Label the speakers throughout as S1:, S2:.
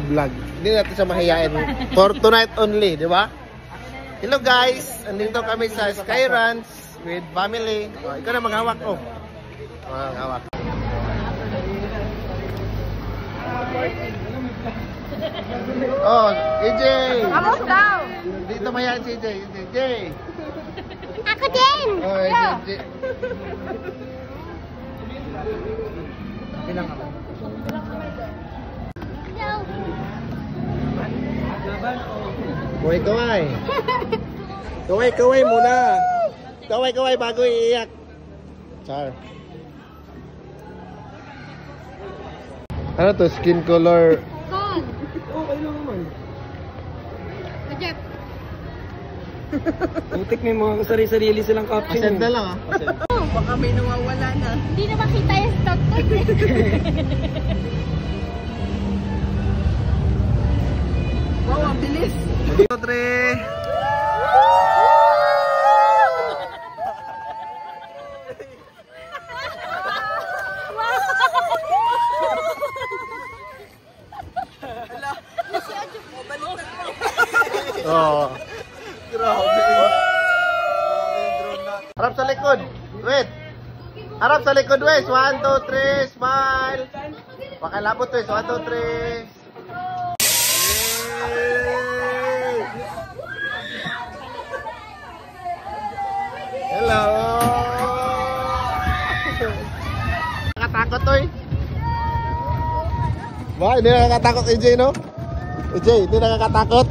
S1: mag-vlog. Hindi natin siya mahihain. For tonight only, di ba? Hello guys! Andito kami sa Sky Ranch with family. Ikaw na maghawak ko. Maghawak. Oh, EJ!
S2: Vamos daw!
S1: Dito mahihain si EJ. EJ!
S2: Ako din!
S1: Oh, EJ. Ilang ako? Kaway-kaway. Kaway-kaway muna. Kaway-kaway bago iiyak. Char. Ano to? Skin color?
S2: Kong!
S3: Okay lang naman.
S2: Jeff!
S3: Putik may mga sarili-sarili silang caption.
S1: Ascend na lang ah.
S3: Baka may nawawala na.
S2: Hindi na makita yung stock ko.
S3: Wow, ang bilis!
S1: 2, 3. Oh. Grabe. Harap sa likod. Wait. Harap sa likod, Wes. 1, 2, 3. Smile. Pakilabot, Wes. 1, 2, 3. Hello. Nakatakot, Toy. Ba, hindi nakakatakot, EJ, no? EJ, hindi nakakatakot.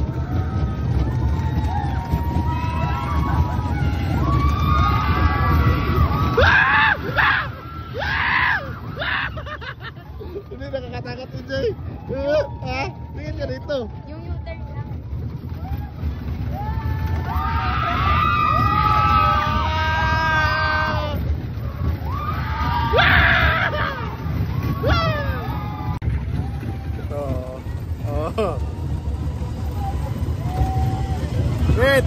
S1: Hindi nakakatakot, EJ. Ah, tingin ka dito.
S2: Yung U-turn lang.
S1: Oh. Wait.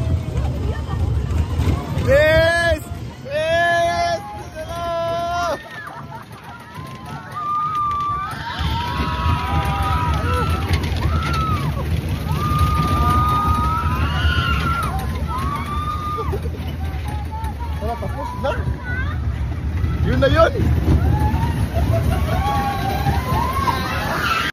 S1: Yes. Yes. Wala, tapos na. Yun na yun.